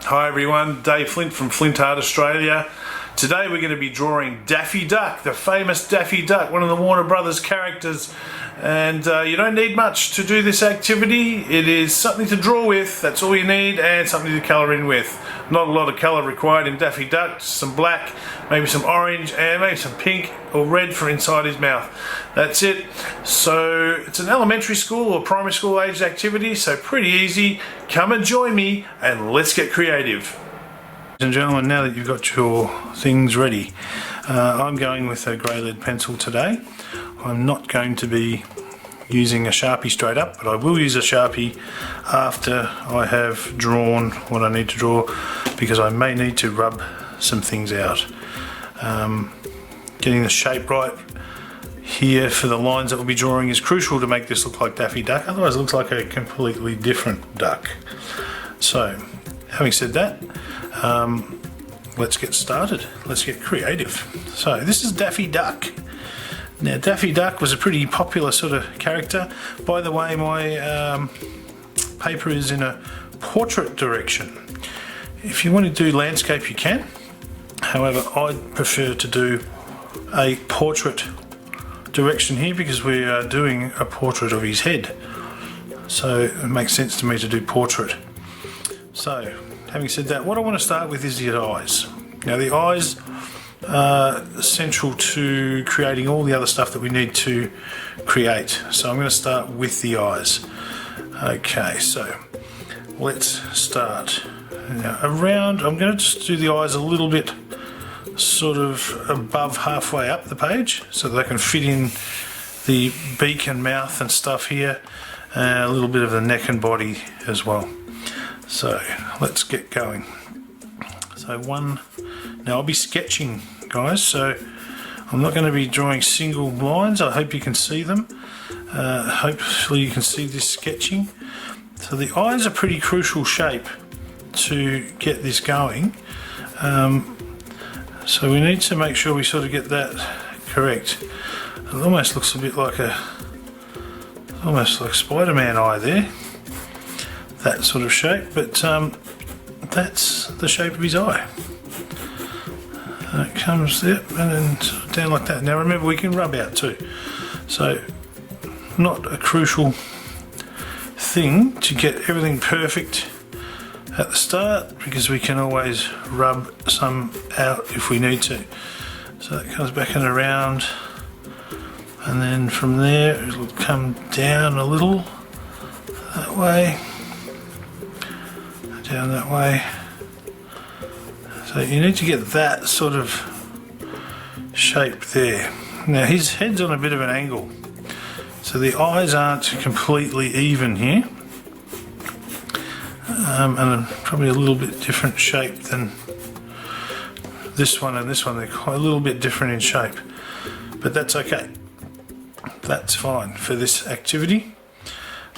Hi everyone, Dave Flint from Flintart, Australia. Today we're going to be drawing Daffy Duck, the famous Daffy Duck, one of the Warner Brothers characters. And you don't need much to do this activity. It is something to draw with, that's all you need, and something to colour in with. Not a lot of colour required in Daffy Duck, just some black, maybe some orange, and maybe some pink or red for inside his mouth. That's it. So it's an elementary school or primary school aged activity, so pretty easy. Come and join me and let's get creative. Ladies and gentlemen, now that you've got your things ready, I'm going with a grey lead pencil today. I'm not going to be using a Sharpie straight up, but I will use a Sharpie after I have drawn what I need to draw, because I may need to rub some things out. Getting the shape right here for the lines that we'll be drawing is crucial to make this look like Daffy Duck, otherwise it looks like a completely different duck. So, having said that, let's get started. Let's get creative. So, this is Daffy Duck. Now, Daffy Duck was a pretty popular sort of character. By the way, my paper is in a portrait direction. If you want to do landscape, you can. However, I'd prefer to do a portrait direction here because we are doing a portrait of his head. So it makes sense to me to do portrait. So, having said that, what I want to start with is the eyes. Now, the eyes are central to creating all the other stuff that we need to create. So I'm going to start with the eyes. Okay, so let's start. Now, I'm going to just do the eyes a little bit sort of above halfway up the page so that I can fit in the beak and mouth and stuff here, and a little bit of the neck and body as well. So let's get going. So now I'll be sketching, guys, so I'm not going to be drawing single lines. I hope you can see them. Hopefully you can see this sketching. So the eyes are a pretty crucial shape to get this going. So we need to make sure we sort of get that correct. It almost looks a bit like almost like Spider-Man eye there. That sort of shape, but that's the shape of his eye. It comes there and then sort of down like that. Now remember, we can rub out too. So not a crucial thing to get everything perfect at the start, because we can always rub some out if we need to. So it comes back and around, and then from there it'll come down a little that way, down that way. So you need to get that sort of shape there. Now his head's on a bit of an angle, so the eyes aren't completely even here. And probably a little bit different shape than this one and this one. They're quite a little bit different in shape, but that's okay. That's fine for this activity.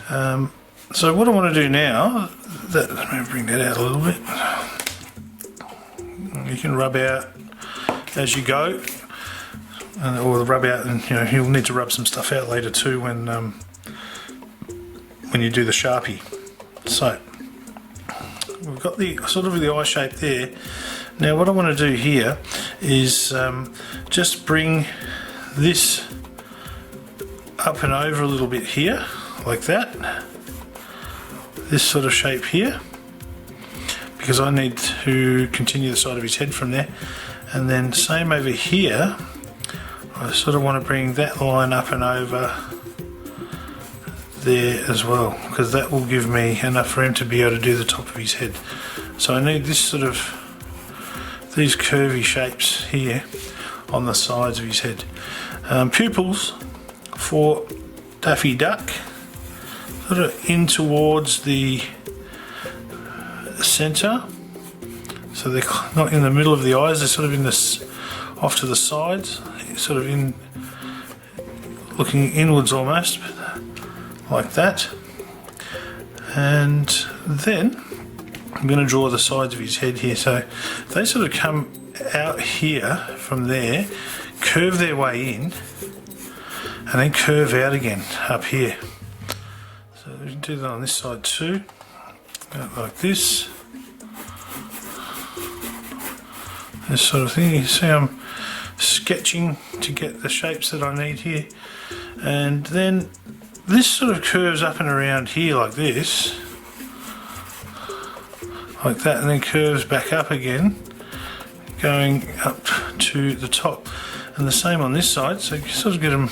So what I want to do now, let me bring that out a little bit. You can rub out as you go, or rub out, and you'll need to rub some stuff out later too when you do the Sharpie. So we've got the sort of the eye shape there. Now what I want to do here is just bring this up and over a little bit here, like that. This sort of shape here, because I need to continue the side of his head from there. And then same over here, I sort of want to bring that line up and over there as well, because that will give me enough for him to be able to do the top of his head. So I need this sort of, these curvy shapes here on the sides of his head. Pupils for Daffy Duck, sort of in towards the centre, so they're not in the middle of the eyes, they're sort of in this, off to the sides, sort of in, looking inwards almost, like that. And then I'm going to draw the sides of his head here, so they sort of come out here from there, curve their way in, and then curve out again up here. So we can do that on this side too, like this, this sort of thing. You see I'm sketching to get the shapes that I need here, and then this sort of curves up and around here like this, like that, and then curves back up again, going up to the top, and the same on this side. So you can sort of get them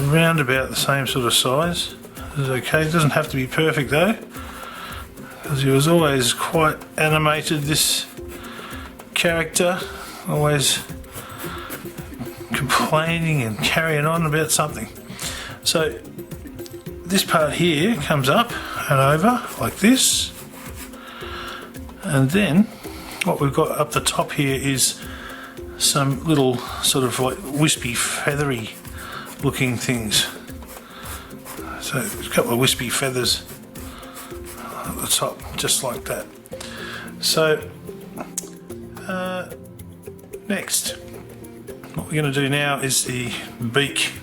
around about the same sort of size. This is okay. It doesn't have to be perfect though, because he was always quite animated, this character, always complaining and carrying on about something. So this part here comes up and over like this, and then what we've got up the top here is some little sort of like wispy, feathery looking things. So there's a couple of wispy feathers at the top, just like that. So next, what we're going to do now is the beak.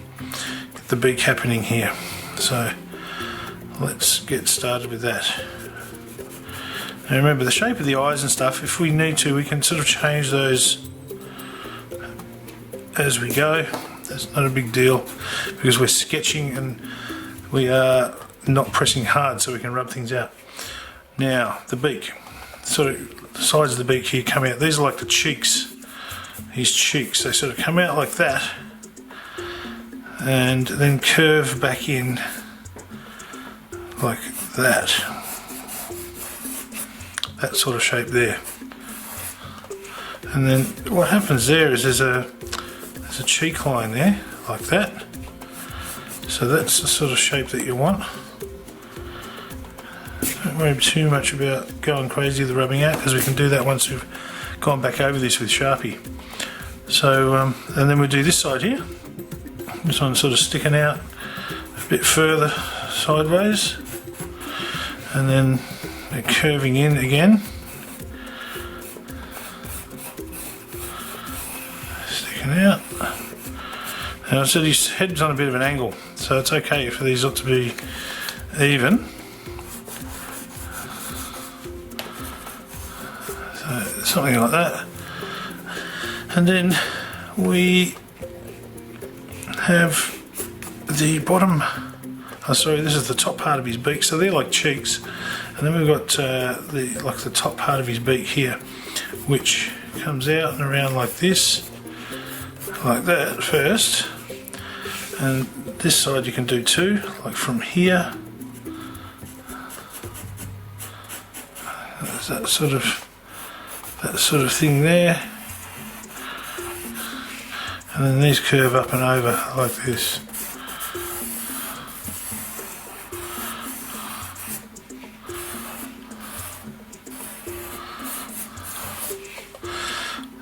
Get the beak happening here. So let's get started with that. Now remember, the shape of the eyes and stuff, if we need to, we can sort of change those as we go. That's not a big deal, because we're sketching and we are not pressing hard, so we can rub things out. Now the beak, sort of the sides of the beak here come out. These are like the cheeks. His cheeks, they sort of come out like that and then curve back in like that. That sort of shape there. And then what happens there is there's a cheek line there, like that. So that's the sort of shape that you want. Don't worry too much about going crazy with the rubbing out, because we can do that once we've gone back over this with Sharpie. So, and then we do this side here. This one's sort of sticking out a bit further sideways, and then they're curving in again. Sticking out. And I said his head's on a bit of an angle, so it's okay for these not to be even. So something like that. And then we have the bottom, this is the top part of his beak, so they're like cheeks. And then we've got the top part of his beak here, which comes out and around like this, like that first. And this side you can do too, like from here. There's that sort of thing there. And then these curve up and over like this.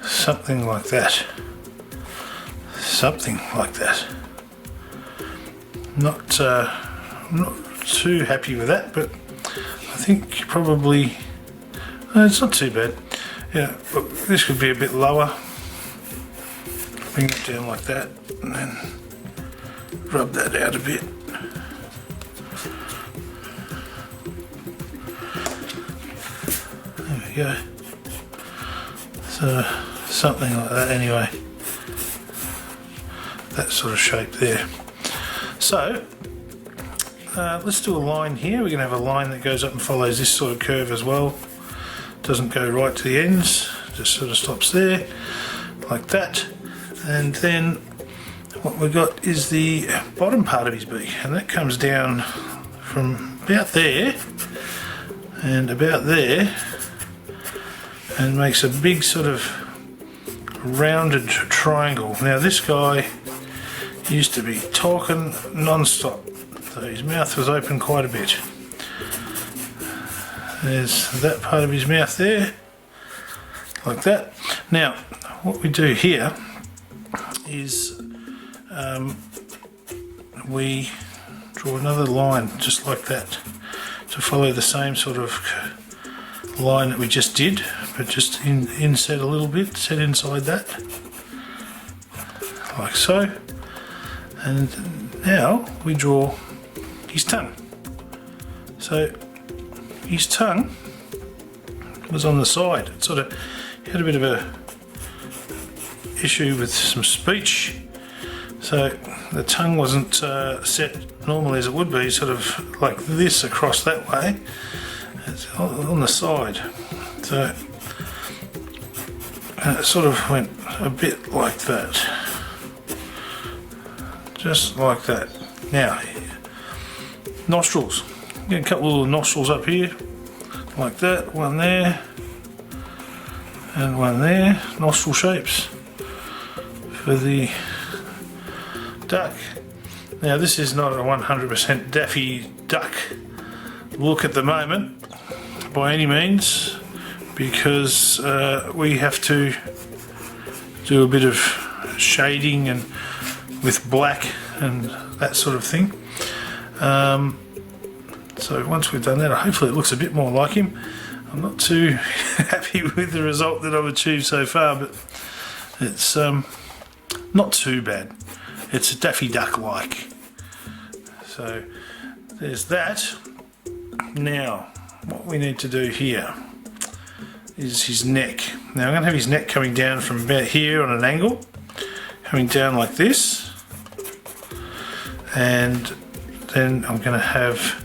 Something like that. Something like that. I'm not too happy with that, but I think probably it's not too bad. Yeah, look, this could be a bit lower. Bring it down like that, and then rub that out a bit. There we go. So something like that anyway. That sort of shape there. So let's do a line here. We're going to have a line that goes up and follows this sort of curve as well. Doesn't go right to the ends, just sort of stops there, like that. And then what we've got is the bottom part of his beak, and that comes down from about there and about there and makes a big sort of rounded triangle. Now this guy used to be talking non-stop, so his mouth was open quite a bit. There's that part of his mouth there, like that. Now what we do here is we draw another line just like that to follow the same sort of line that we just did, but just inset a little bit, set inside that, like so. And now we draw his tongue. So his tongue was on the side. It sort of had a bit of a issue with some speech, so the tongue wasn't set normally as it would be, sort of like this across that way. It's on the side, so it sort of went a bit like that, just like that. Now, nostrils. Get a couple of little nostrils up here, like that. One there, and one there. Nostril shapes for the duck. Now, this is not a 100% Daffy Duck look at the moment, by any means, because we have to do a bit of shading and with black and that sort of thing. So once we've done that, hopefully it looks a bit more like him. I'm not too happy with the result that I've achieved so far, but it's not too bad. It's a Daffy Duck like. So there's that. Now, what we need to do here is his neck. Now I'm going to have his neck coming down from about here on an angle, coming down like this, and then I'm going to have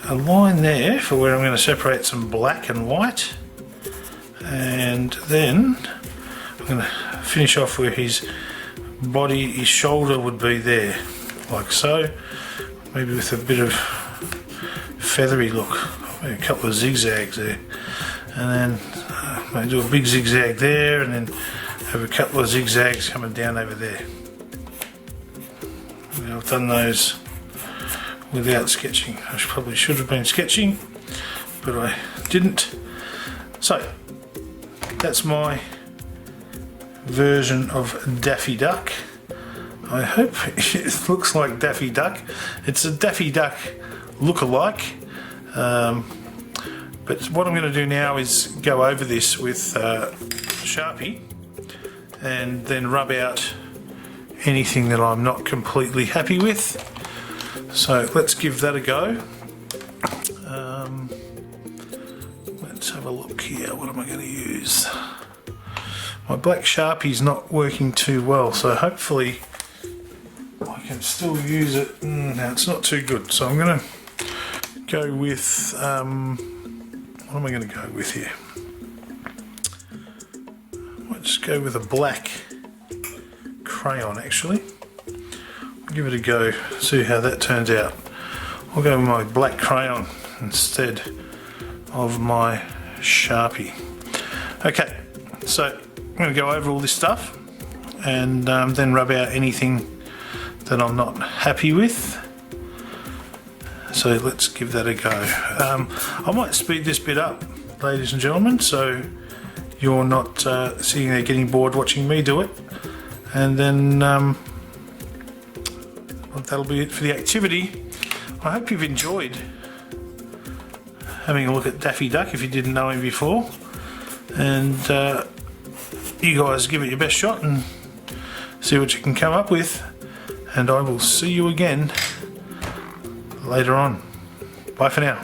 a line there for where I'm going to separate some black and white, and then I'm going to finish off where his body, his shoulder would be there, like so, maybe with a bit of feathery look, maybe a couple of zigzags there, and then maybe do a big zigzag there, and then have a couple of zigzags coming down over there. I've done those without sketching. I probably should have been sketching, but I didn't. So that's my version of Daffy Duck. I hope it looks like Daffy Duck. It's a Daffy Duck look-alike, but what I'm going to do now is go over this with Sharpie and then rub out anything that I'm not completely happy with. So let's give that a go. Let's have a look here. What am I going to use? My black Sharpie's not working too well, so hopefully I can still use it. No, it's not too good, so I'm going to go with what am I going to go with here? Let's go with a black crayon, actually. I'll give it a go, see how that turns out. I'll go with my black crayon instead of my Sharpie. Okay, so I'm going to go over all this stuff and then rub out anything that I'm not happy with. So let's give that a go. I might speed this bit up, ladies and gentlemen, so you're not sitting there getting bored watching me do it. And then that'll be it for the activity. I hope you've enjoyed having a look at Daffy Duck if you didn't know him before. And you guys give it your best shot and see what you can come up with. And I will see you again later on. Bye for now.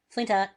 Flintart.